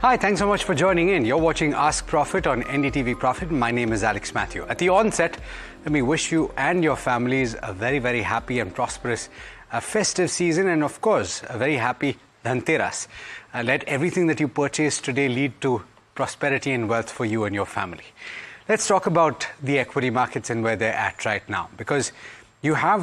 Hi, thanks so much for joining in. You're watching Ask Profit on NDTV Profit. My name is Alex Mathew. At the onset, let me wish you and your families a very, very happy and prosperous festive season, and of course, a very happy Dhanteras. Let everything that you purchase today lead to prosperity and wealth for you and your family. Let's talk about the equity markets and where they're at right now, because you had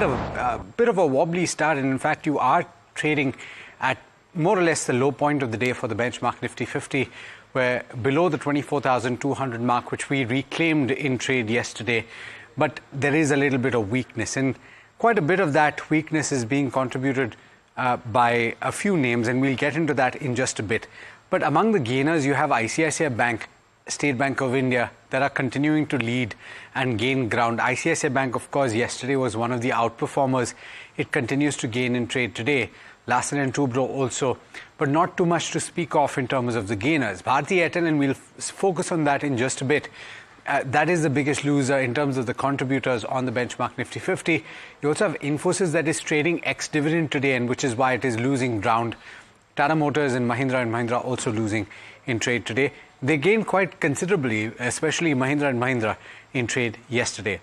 a bit of a wobbly start, and in fact, you are trading at more or less the low point of the day for the benchmark Nifty 50, where below the 24,200 mark, which we reclaimed in trade yesterday. But there is a little bit of weakness, and quite a bit of that weakness is being contributed by a few names, and we'll get into that in just a bit. But among the gainers, you have ICICI Bank, State Bank of India, that are continuing to lead and gain ground. ICICI Bank, of course, yesterday was one of the outperformers. It continues to gain in trade today. Larsen & Toubro also, but not too much to speak of in terms of the gainers. Bharti Airtel, and we'll focus on that in just a bit. That is the biggest loser in terms of the contributors on the benchmark Nifty 50. You also have Infosys that is trading ex-dividend today, and which is why it is losing ground. Tata Motors and Mahindra also losing in trade today. They gained quite considerably, especially Mahindra & Mahindra in trade yesterday.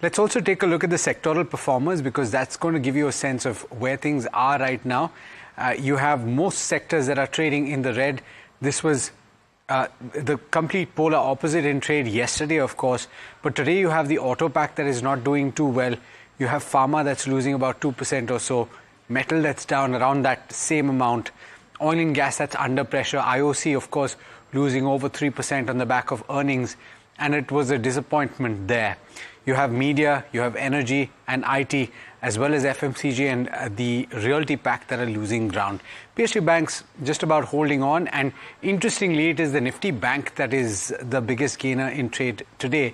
Let's also take a look at the sectoral performers, because that's going to give you a sense of where things are right now. You have most sectors that are trading in the red. This was the complete polar opposite in trade yesterday, of course. But today you have the auto pack that is not doing too well. You have pharma that's losing about 2% or so. Metal that's down around that same amount. Oil and gas that's under pressure. IOC, of course, losing over 3% on the back of earnings. And it was a disappointment there. You have media, you have energy and IT, as well as FMCG and the realty pack that are losing ground. PSU banks just about holding on, and interestingly, it is the Nifty Bank that is the biggest gainer in trade today.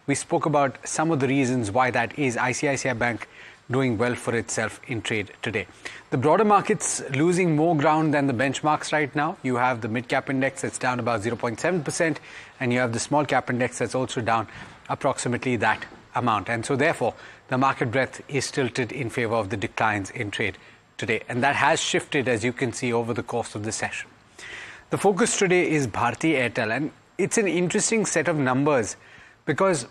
We spoke about some of the reasons why that is. ICICI Bank doing well for itself in trade today. The broader markets losing more ground than the benchmarks right now. You have the mid-cap index that's down about 0.7%, and you have the small-cap index that's also down approximately that amount. And so therefore, the market breadth is tilted in favor of the declines in trade today. And that has shifted, as you can see, over the course of the session. The focus today is Bharti Airtel, and it's an interesting set of numbers, because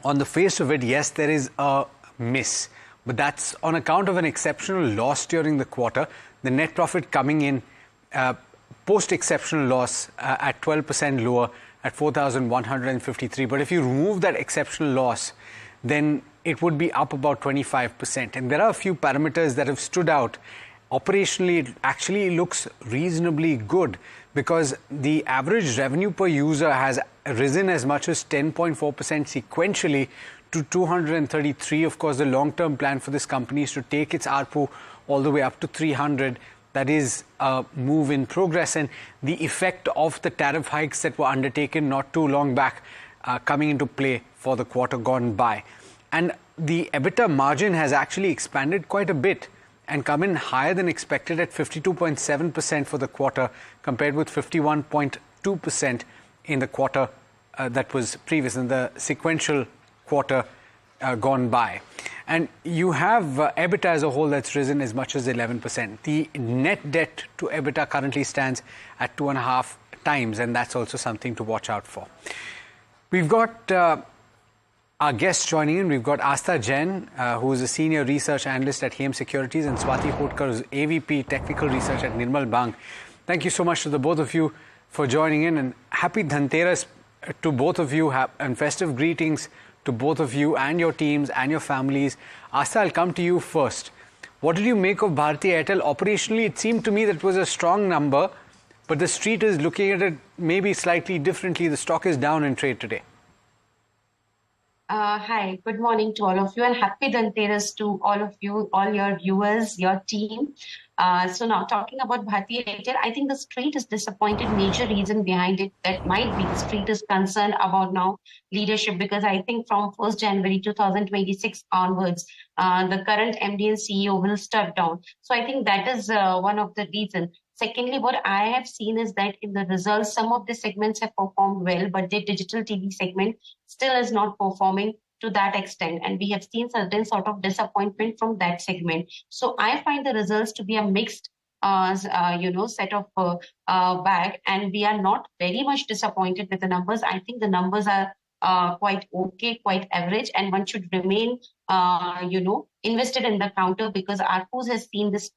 on the face of it, yes, there is a miss, but that's on account of an exceptional loss during the quarter. The net profit coming in post-exceptional loss at 12% lower at 4,153. But if you remove that exceptional loss, then it would be up about 25%. And there are a few parameters that have stood out. Operationally, it actually looks reasonably good, because the average revenue per user has risen as much as 10.4% sequentially to 233. Of course, the long-term plan for this company is to take its ARPU all the way up to 300. That is a move in progress, and the effect of the tariff hikes that were undertaken not too long back coming into play for the quarter gone by. And the EBITDA margin has actually expanded quite a bit and come in higher than expected at 52.7% for the quarter, compared with 51.2% in the quarter that was previous, in the sequential quarter gone by. And you have EBITDA as a whole that's risen as much as 11%. The net debt to EBITDA currently stands at 2.5 times, and that's also something to watch out for. We've got our guests joining in. We've got Astha Jain, who is a senior research analyst at HEM Securities, and Swati Hotkar, who's AVP Technical Research at Nirmal Bang. Thank you so much to the both of you for joining in, and happy Dhanteras to both of you, and festive greetings to both of you and your teams and your families. Astha, I'll come to you first. What did you make of Bharti Airtel? Operationally, it seemed to me that it was a strong number, but the street is looking at it maybe slightly differently. The stock is down in trade today. Hi, good morning to all of you, and happy Dhanteras to all of you, all your viewers, your team. So now talking about Bharti Airtel, I think the street is disappointed. Major reason behind it that might be the street is concerned about now leadership, because I think from 1st January 2026 onwards, the current MD and CEO will step down. So I think that is one of the reasons. Secondly, what I have seen is that in the results, some of the segments have performed well, but the digital TV segment still is not performing to that extent. And we have seen certain sort of disappointment from that segment. So I find the results to be a mixed set of bag, and we are not very much disappointed with the numbers. I think the numbers are quite okay, quite average, and one should remain, invested in the counter because ARPUs has seen this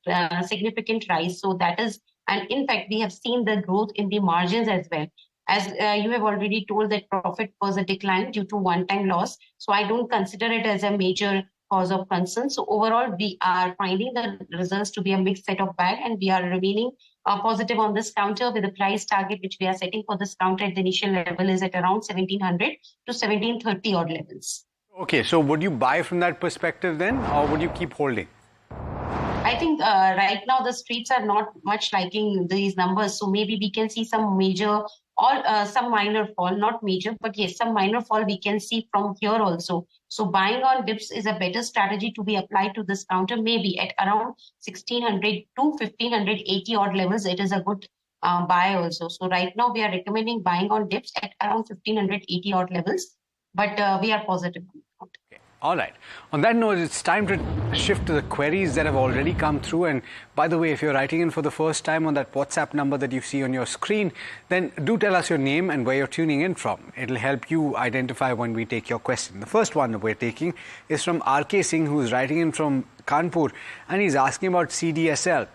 significant rise. So that is, and in fact, we have seen the growth in the margins as well. As you have already told that profit was a decline due to one-time loss. So I don't consider it as a major cause of concern. So overall, we are finding the results to be a mixed set of bag, and we are remaining positive on this counter with the price target which we are setting for this counter at the initial level is at around 1700 to 1730 odd levels. Okay, so would you buy from that perspective then, or would you keep holding? I think right now the streets are not much liking these numbers, so maybe we can see some major or some minor fall, not major, but yes, some minor fall we can see from here also. So buying on dips is a better strategy to be applied to this counter, maybe at around 1600 to 1580 odd levels. It is a good buy also. So right now we are recommending buying on dips at around 1580 odd levels, but we are positive on the counter. Okay. All right. On that note, it's time to shift to the queries that have already come through. And by the way, if you're writing in for the first time on that WhatsApp number that you see on your screen, then do tell us your name and where you're tuning in from. It'll help you identify when we take your question. The first one that we're taking is from RK Singh, who's writing in from Kanpur, and he's asking about CDSL.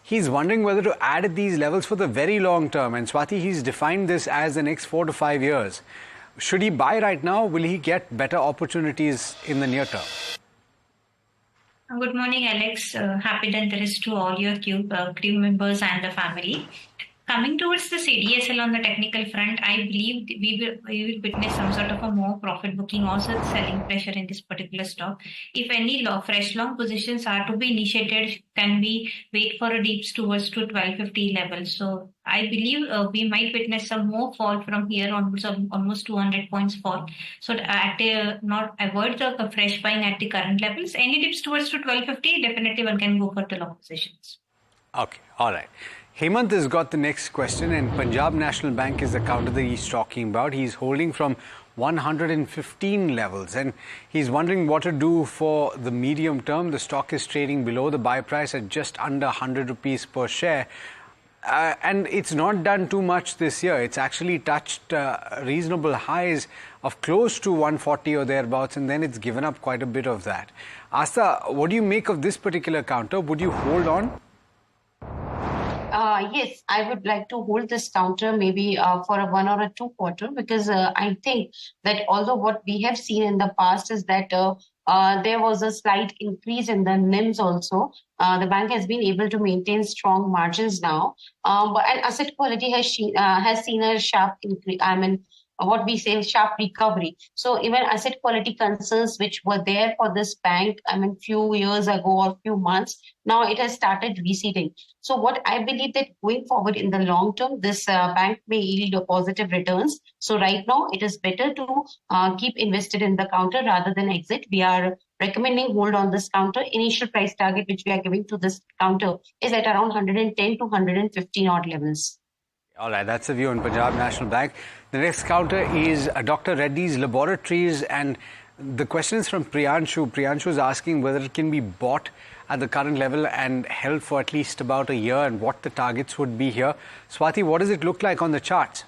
He's wondering whether to add at these levels for the very long term. And Swati, he's defined this as the next 4 to 5 years. Should he buy right now? Will he get better opportunities in the near term? Good morning, Alex. Happy Dhanteras to all your crew members and the family. Coming towards the CDSL on the technical front, I believe we will witness some sort of a more profit booking, also selling pressure in this particular stock. If any fresh long positions are to be initiated, can we wait for a deeps towards to 1250 level? So I believe we might witness some more fall from here onwards, almost 200 points fall. So not avoid the fresh buying at the current levels. Any dips towards to 1250, definitely one can go for the long positions. Okay, all right. Hemant has got the next question, and Punjab National Bank is the counter that he's talking about. He's holding from 115 levels, and he's wondering what to do for the medium term. The stock is trading below the buy price at just under 100 rupees per share. And it's not done too much this year. It's actually touched reasonable highs of close to 140 or thereabouts, and then it's given up quite a bit of that. Asta, what do you make of this particular counter? Would you hold on? Yes, I would like to hold this counter maybe for a 1 or a 2 quarter, because I think that although what we have seen in the past is that there was a slight increase in the NIMs also. The bank has been able to maintain strong margins now, and asset quality has seen a sharp increase. What we say sharp recovery. So even asset quality concerns which were there for this bank, few years ago or few months, now it has started receding. So what I believe that going forward in the long term, this bank may yield positive returns. So right now it is better to keep invested in the counter rather than exit. We are recommending hold on this counter. Initial price target which we are giving to this counter is at around 110 to 115 odd levels. All right, that's the view on Punjab National Bank. The next counter is Dr. Reddy's Laboratories, and the question is from Priyanshu. Priyanshu is asking whether it can be bought at the current level and held for at least about a year, and what the targets would be here. Swati, what does it look like on the charts?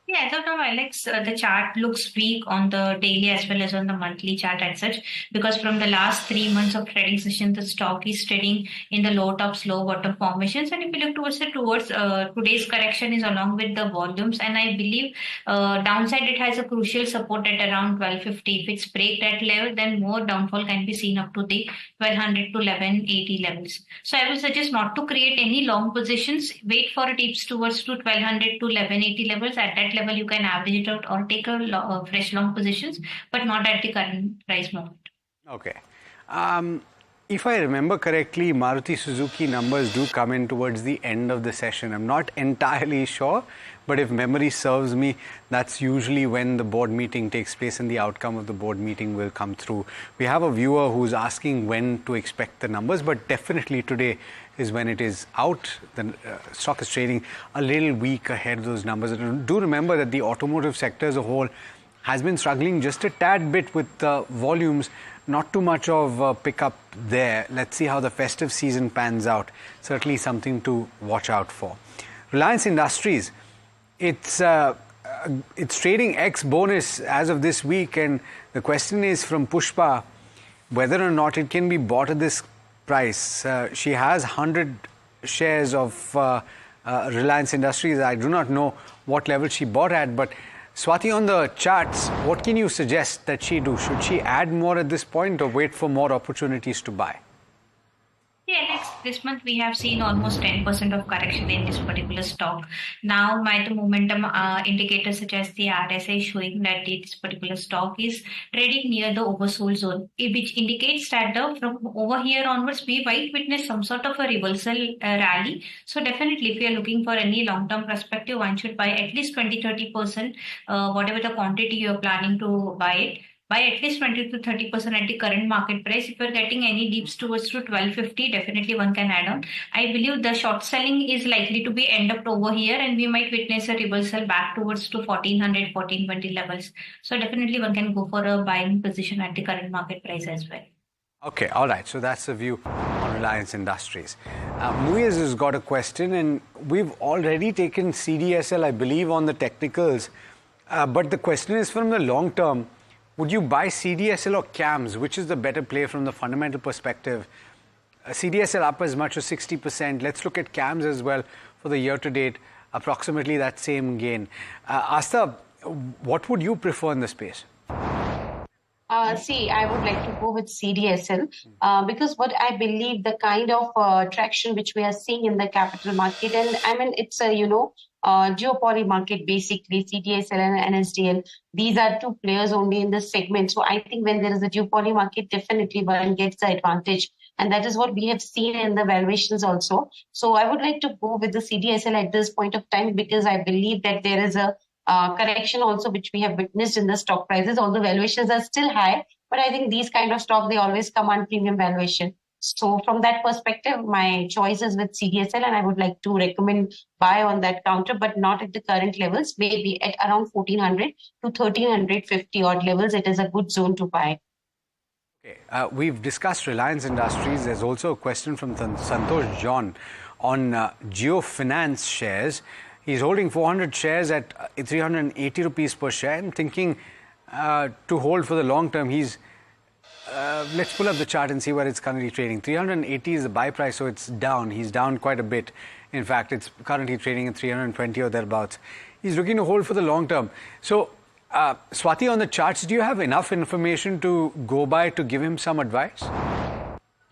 Yeah, I don't know, Alex. The chart looks weak on the daily as well as on the monthly chart as such, because from the last 3 months of trading session, the stock is trading in the low tops, low bottom formations. And if you look towards today's correction is along with the volumes, and I believe downside it has a crucial support at around 1250. If it's break that level, then more downfall can be seen up to the 1200 to 1180 levels. So I would suggest not to create any long positions. Wait for a dips towards to 1200 to 1180 levels. At that level, you can average it out or take a fresh long positions, but not at the current price moment. Okay. If I remember correctly, Maruti Suzuki numbers do come in towards the end of the session. I'm not entirely sure, but if memory serves me, that's usually when the board meeting takes place and the outcome of the board meeting will come through. We have a viewer who's asking when to expect the numbers, but definitely today is when it is out. The stock is trading a little weak ahead of those numbers. And do remember that the automotive sector as a whole has been struggling just a tad bit with volumes, not too much of pickup there. Let's see how the festive season pans out. Certainly something to watch out for. Reliance Industries, it's trading ex-bonus as of this week, and the question is from Pushpa whether or not it can be bought at this price. She has 100 shares of Reliance Industries. I do not know what level she bought at, but Swati, on the charts, what can you suggest that she do? Should she add more at this point or wait for more opportunities to buy? Yeah, Alex, this month we have seen almost 10% of correction in this particular stock. Now, the momentum indicator suggest the RSI showing that this particular stock is trading near the oversold zone, which indicates that from over here onwards, we might witness some sort of a reversal rally. So definitely, if you are looking for any long-term perspective, one should buy at least 20-30%, whatever the quantity you are planning to buy it. By at least 20-30% at the current market price. If you're getting any dips towards to 1250, definitely one can add on. I believe the short selling is likely to be end up over here, and we might witness a reversal back towards to 1400, 1420 levels. So definitely one can go for a buying position at the current market price as well. Okay, all right. So that's the view on Reliance Industries. Muiz has got a question, and we've already taken CDSL, I believe, on the technicals. But the question is from the long term. Would you buy CDSL or CAMS? Which is the better play from the fundamental perspective? CDSL up as much as 60%. Let's look at CAMS as well for the year to date. Approximately that same gain. Asta, what would you prefer in the space? See, I would like to go with CDSL because what I believe the kind of traction which we are seeing in the capital market, and I mean, it's a, duopoly market, basically, CDSL and NSDL. These are two players only in this segment. So I think when there is a duopoly market, definitely one gets the advantage. And that is what we have seen in the valuations also. So I would like to go with the CDSL at this point of time because I believe that there is a correction also which we have witnessed in the stock prices. Although valuations are still high, but I think these kind of stock, they always command premium valuation. So from that perspective, my choice is with CDSL, and I would like to recommend buy on that counter, but not at the current levels, maybe at around 1400 to 1350 odd levels. It is a good zone to buy. Okay, we've discussed Reliance Industries. There's also a question from Santosh John on Jio Finance shares. He's holding 400 shares at 380 rupees per share. I'm thinking to hold for the long term. Let's pull up the chart and see where it's currently trading. 380 is the buy price, so it's down. He's down quite a bit. In fact, it's currently trading at 320 or thereabouts. He's looking to hold for the long term. So, Swati, on the charts, do you have enough information to go by to give him some advice?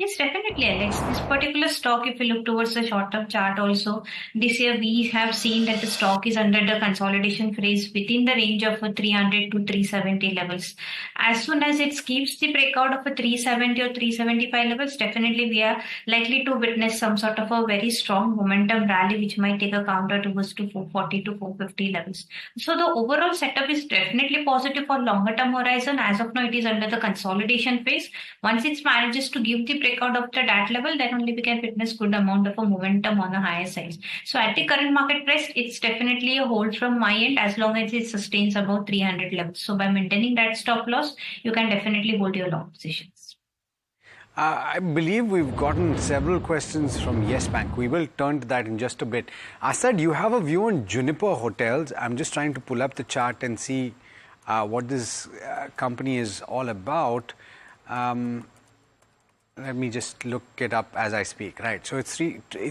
Yes, definitely, Alex. This particular stock, if you look towards the short-term chart also, this year we have seen that the stock is under the consolidation phase within the range of 300 to 370 levels. As soon as it keeps the breakout of a 370 or 375 levels, definitely we are likely to witness some sort of a very strong momentum rally which might take a counter towards to 440 to 450 levels. So the overall setup is definitely positive for longer-term horizon. As of now, it is under the consolidation phase. Once it manages to give the breakout after that level, then only we can witness good amount of a momentum on the higher side. So at the current market price, it's definitely a hold from my end as long as it sustains about 300 levels. So by maintaining that stop loss, you can definitely hold your long positions. I believe we've gotten several questions from Yes Bank. We will turn to that in just a bit. Asad, you have a view on Juniper Hotels. I'm just trying to pull up the chart and see what this company is all about. Let me just look it up as I speak. Right, so it's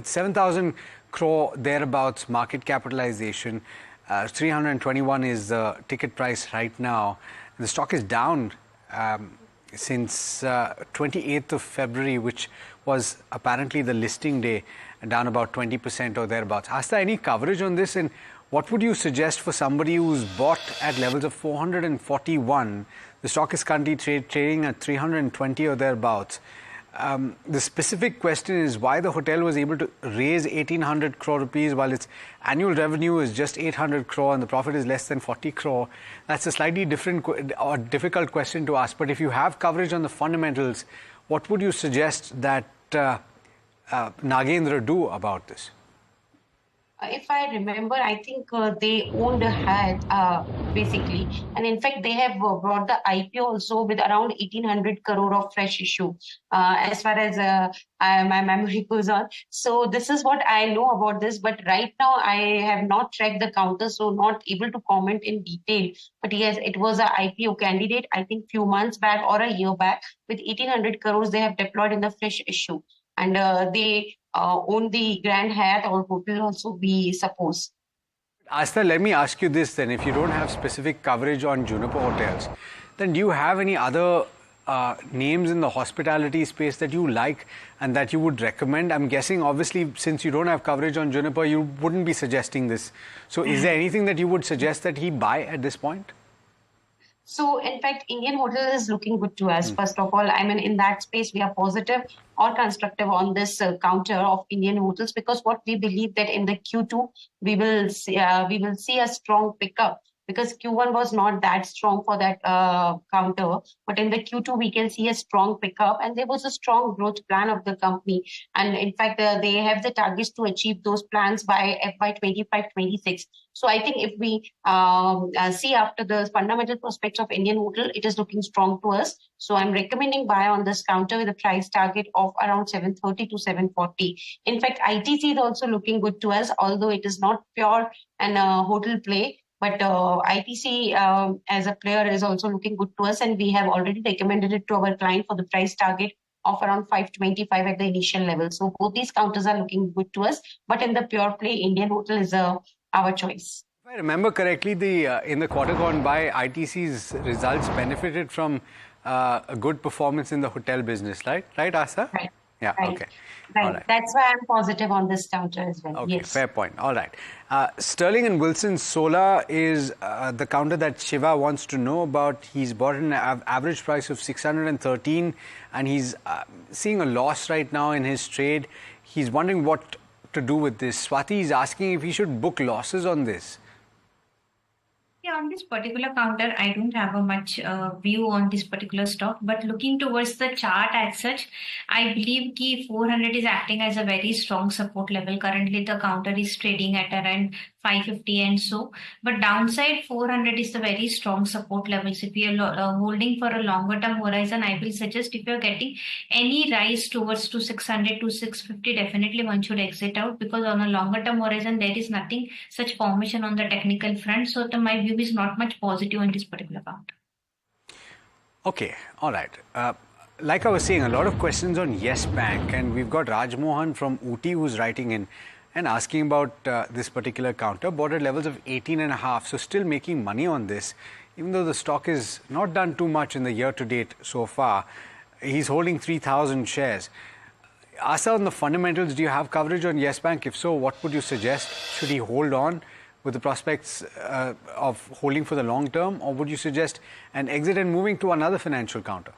7,000 crore thereabouts market capitalization. 321 is the ticket price right now. The stock is down since 28th of February, which was apparently the listing day, down about 20% or thereabouts. Asta, any coverage on this? And what would you suggest for somebody who's bought at levels of 441? The stock is currently trading at 320 or thereabouts. The specific question is why the hotel was able to raise 1,800 crore rupees while its annual revenue is just 800 crore and the profit is less than 40 crore. That's a slightly different or difficult question to ask. But if you have coverage on the fundamentals, what would you suggest that Nagendra do about this? If I remember, I think they owned a hat, basically. And in fact, they have brought the IPO also with around 1,800 crore of fresh issue, as far as my memory goes on. So this is what I know about this. But right now, I have not tracked the counter, so not able to comment in detail. But yes, it was a IPO candidate, I think few months back or a year back, with 1,800 crores they have deployed in the fresh issue. And they own the Grand Hyatt or hotel also, we suppose. Asta, let me ask you this then. If you don't have specific coverage on Juniper Hotels, then do you have any other names in the hospitality space that you like and that you would recommend? I'm guessing, obviously, since you don't have coverage on Juniper, you wouldn't be suggesting this. So is there anything that you would suggest that he buy at this point? So, in fact, Indian Hotel is looking good to us. First of all, I mean, in that space, we are positive or constructive on this counter of Indian Hotels, because what we believe that in the Q2 we will see a strong pickup, because Q1 was not that strong for that counter, but in the Q2 we can see a strong pickup, and there was a strong growth plan of the company, and in fact they have the targets to achieve those plans by FY 25-26. So I think if we see after the fundamental prospects of Indian Hotel, it is looking strong to us. So I'm recommending buy on this counter with a price target of around 730 to 740. In fact, ITC is also looking good to us, although it is not pure and hotel play. But ITC as a player is also looking good to us, and we have already recommended it to our client for the price target of around 525 at the initial level. So both these counters are looking good to us, but in the pure play, Indian Hotel is our choice. If I remember correctly, in the quarter gone by, ITC's results benefited from a good performance in the hotel business, right? Right, Asa? Right. Yeah, right. okay. Right. All right. That's why I'm positive on this counter as well. Okay, yes. fair point. All right. Sterling and Wilson Solar is the counter that Shiva wants to know about. He's bought an average price of 613 and he's seeing a loss right now in his trade. He's wondering what to do with this. Swati is asking if he should book losses on this. Yeah, on this particular counter, I don't have a much view on this particular stock, but looking towards the chart as such, I believe ki 400 is acting as a very strong support level. Currently, the counter is trading at around 550 and so, but downside 400 is the very strong support levels. If you are holding for a longer term horizon, I will suggest if you are getting any rise towards to 600 to 650, definitely one should exit out, because on a longer term horizon, there is nothing such formation on the technical front. So my view is not much positive on this particular counter. Okay, all right. Like I was saying, a lot of questions on Yes Bank, and we've got Rajmohan from Ooty who's writing in and asking about this particular counter. Bought at levels of 18.5, so still making money on this, even though the stock is not done too much in the year to date so far. He's holding 3,000 shares. Asa, on the fundamentals, do you have coverage on Yes Bank? If so, what would you suggest? Should he hold on with the prospects of holding for the long term, or would you suggest an exit and moving to another financial counter?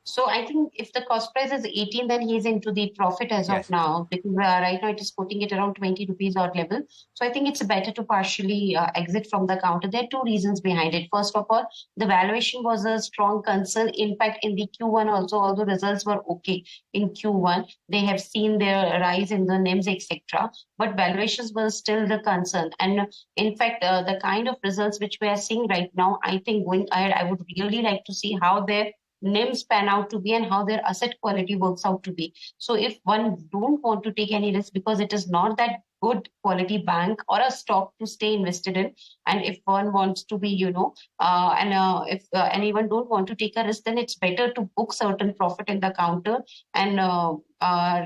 So I think if the cost price is 18, then he's into the profit as Yes. of now, because right now it is quoting it around 20 rupees odd level. So I think it's better to partially exit from the counter. There are two reasons behind it. First of all, the valuation was a strong concern. In fact, in the Q1 also, although results were okay in Q1, they have seen their rise in the NIMs, etc. But valuations were still the concern. And in fact, the kind of results which we are seeing right now, I think going ahead, I would really like to see how their NIMs pan out to be and how their asset quality works out to be. So if one don't want to take any risk because it is not that good quality bank or a stock to stay invested in, and if one wants to be, if anyone don't want to take a risk, then it's better to book certain profit in the counter and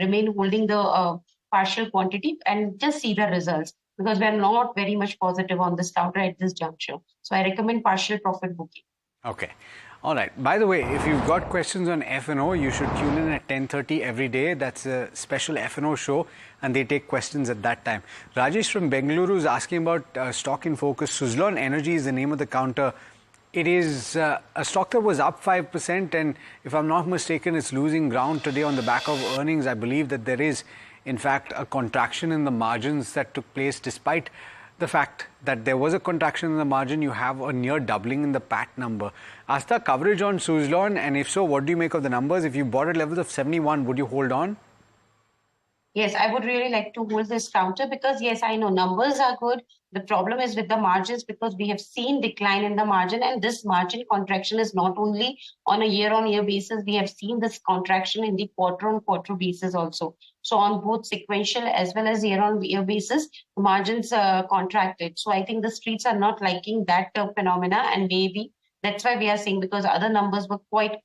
remain holding the partial quantity and just see the results, because we are not very much positive on this counter at this juncture. So I recommend partial profit booking. Okay. All right. By the way, if you've got questions on F&O, you should tune in at 10:30 every day. That's a special F&O show, and they take questions at that time. Rajesh from Bengaluru is asking about stock in focus. Suzlon Energy is the name of the counter. It is a stock that was up 5%, and if I'm not mistaken, it's losing ground today on the back of earnings. I believe that there is, in fact, a contraction in the margins that took place despite the fact that there was a contraction in the margin. You have a near doubling in the PAT number. Asta, coverage on Suzlon, and if so, what do you make of the numbers? If you bought at levels of 71, would you hold on? Yes, I would really like to hold this counter because yes, I know numbers are good. The problem is with the margins because we have seen decline in the margin, and this margin contraction is not only on a year-on-year basis. We have seen this contraction in the quarter-on-quarter basis also. So on both sequential as well as year-on-year basis, margins contracted. So I think the streets are not liking that phenomena, and maybe that's why we are seeing because other numbers were quite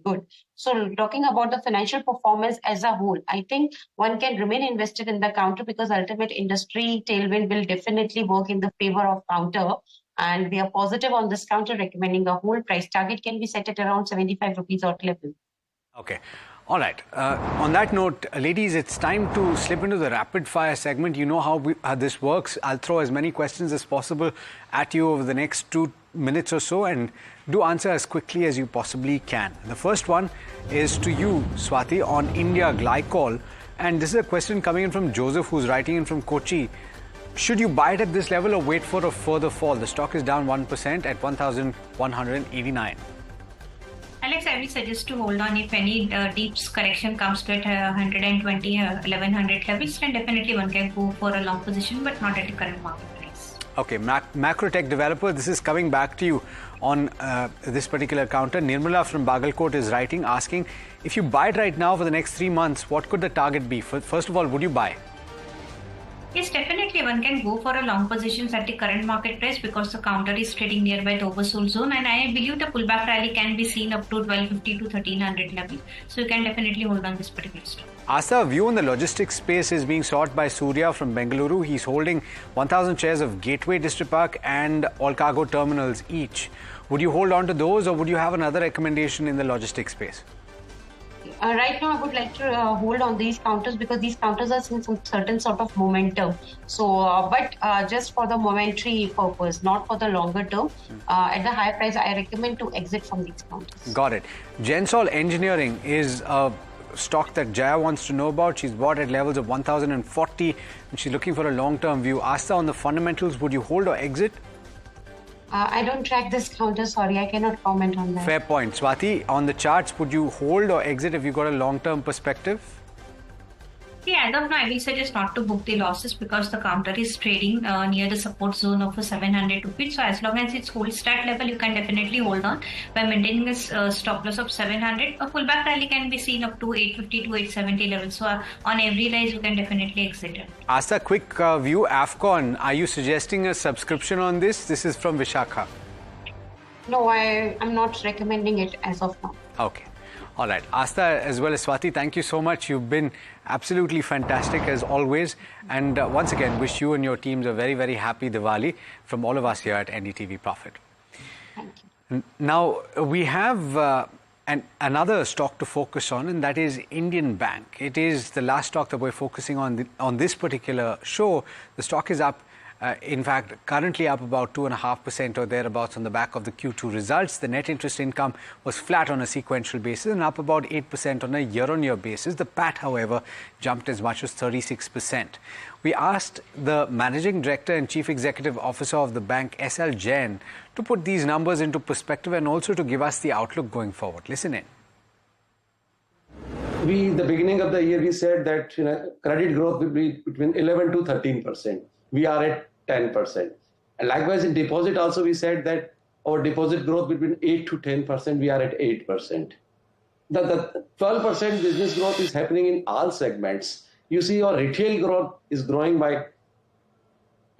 good. So talking about the financial performance as a whole, I think one can remain invested in the counter because ultimate industry tailwind will definitely work in the favor of counter. And we are positive on this counter, recommending a whole price target can be set at around 75 rupees or level. Okay. All right. On that note, ladies, it's time to slip into the rapid fire segment. You know how this works. I'll throw as many questions as possible at you over the next 2 minutes or so, and do answer as quickly as you possibly can. The first one is to you, Swati, on India Glycol. And this is a question coming in from Joseph, who's writing in from Kochi. Should you buy it at this level or wait for a further fall? The stock is down 1% at 1,189. Alex, I will suggest to hold on. If any deep correction comes to 120, 1100 levels, then definitely one can go for a long position, but not at the current market price. Okay, macro tech developer, this is coming back to you on this particular counter. Nirmala from Bagalkot is writing, asking, if you buy it right now for the next 3 months, what could the target be? First of all, would you buy? Yes, definitely one can go for a long positions at the current market price because the counter is trading nearby the oversold zone, and I believe the pullback rally can be seen up to 1250 to 1300 level. So you can definitely hold on this particular stock. Asa, view on the logistics space is being sought by Surya from Bengaluru. He's holding 1,000 shares of Gateway Distripark and All Cargo Terminals each. Would you hold on to those, or would you have another recommendation in the logistics space? Right now, I would like to hold on these counters because these counters are seeing some certain sort of momentum. So, but just for the momentary purpose, not for the longer term. At the higher price, I recommend to exit from these counters. Got it. Gensol Engineering is a stock that Jaya wants to know about. She's bought at levels of 1,040 and she's looking for a long-term view. Asta, on the fundamentals, would you hold or exit? I don't track this counter, sorry, I cannot comment on that. Fair point. Swati, on the charts, would you hold or exit if you've got a long-term perspective? Yeah, as of now, I will suggest not to book the losses because the counter is trading near the support zone of 700 rupees. So as long as it holds that level, you can definitely hold on by maintaining a stop loss of 700. A pullback rally can be seen up to 850 to 870 levels. So on every rise, you can definitely exit it. Asta, quick view, AFCON. Are you suggesting a subscription on this? This is from Vishakha. No, I'm not recommending it as of now. Okay. All right. Asta as well as Swati, thank you so much. You've been absolutely fantastic as always. And once again, wish you and your teams a very, very happy Diwali from all of us here at NDTV Profit. Thank you. Now, we have another stock to focus on, and that is Indian Bank. It is the last stock that we're focusing on this particular show. The stock is up. In fact, currently up about 2.5% or thereabouts on the back of the Q2 results. The net interest income was flat on a sequential basis and up about 8% on a year-on-year basis. The PAT, however, jumped as much as 36%. We asked the Managing Director and Chief Executive Officer of the bank, S.L. Jain, to put these numbers into perspective and also to give us the outlook going forward. Listen in. The beginning of the year, we said that credit growth will be between 11 to 13%. We are at 10%. And likewise, in deposit also, we said that our deposit growth between 8 to 10%, we are at 8%. The 12% business growth is happening in all segments. You see our retail growth is growing by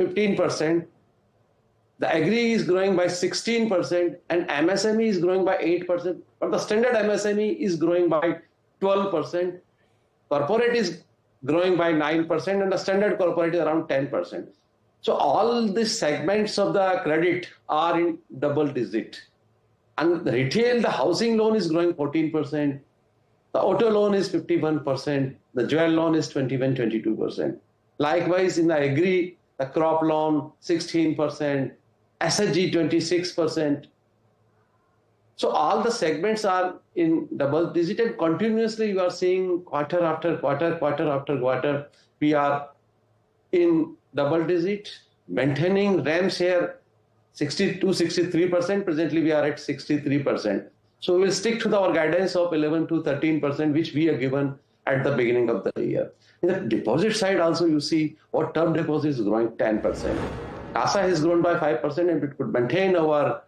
15%. The agri is growing by 16% and MSME is growing by 8%. But the standard MSME is growing by 12%. Corporate is growing by 9% and the standard corporate is around 10%. So all these segments of the credit are in double digit. And the retail, the housing loan is growing 14%. The auto loan is 51%. The jewel loan is 21, 22%. Likewise, in the agri, the crop loan 16%, SHG 26%. So all the segments are in double digit and continuously you are seeing quarter after quarter, quarter after quarter, we are in double digit, maintaining RAM share 62, 63%. Presently, we are at 63%. So we will stick to our guidance of 11 to 13%, which we have given at the beginning of the year. In the deposit side also, you see our term deposit is growing 10%. CASA has grown by 5%, and it could maintain our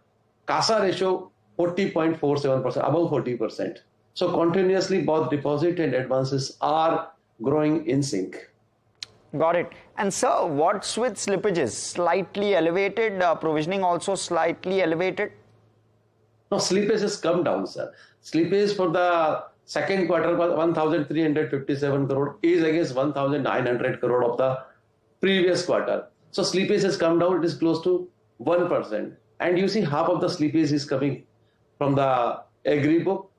CASA ratio 40.47%, above 40%. So continuously both deposit and advances are growing in sync. Got it. And sir, what's with slippages? Slightly elevated, provisioning also slightly elevated? No, slippage has come down, sir. Slippage for the second quarter was 1,357 crore is against 1,900 crore of the previous quarter. So slippage has come down. It is close to 1%. And you see half of the slippage is coming from the agri book,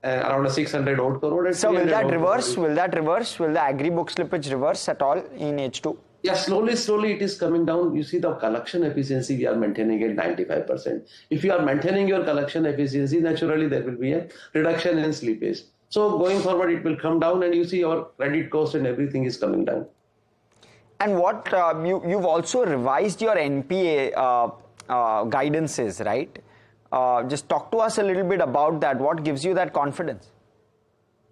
around 600 odd crore. So will that reverse? Will that reverse? Will the agri book slippage reverse at all in H2? Yeah, slowly it is coming down. You see the collection efficiency we are maintaining at 95%. If you are maintaining your collection efficiency, naturally there will be a reduction in slippage. So going forward, it will come down, and you see our credit cost and everything is coming down. And what you've also revised your NPA guidances, right? Just talk to us a little bit about that. What gives you that confidence?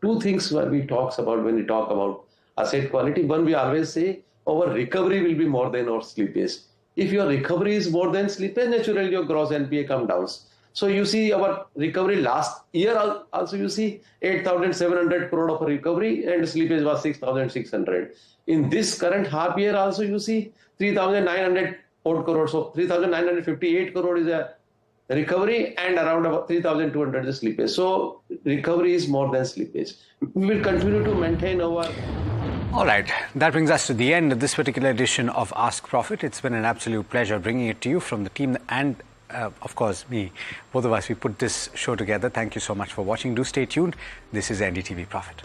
Two things when we talk about asset quality. One, we always say our recovery will be more than our slippage. If your recovery is more than slippage, naturally your gross NPA come down. So you see our recovery last year also, you see 8,700 crore of recovery and slippage was 6,600. In this current half year also, you see 3,900 odd crore. So 3,958 crore is a recovery and around about 3,200 is slippage. So recovery is more than slippage. We will continue to maintain our... All right, that brings us to the end of this particular edition of Ask Profit. It's been an absolute pleasure bringing it to you from the team and of course me. Both of us, we put this show together. Thank you so much for watching. Do stay tuned. This is NDTV Profit.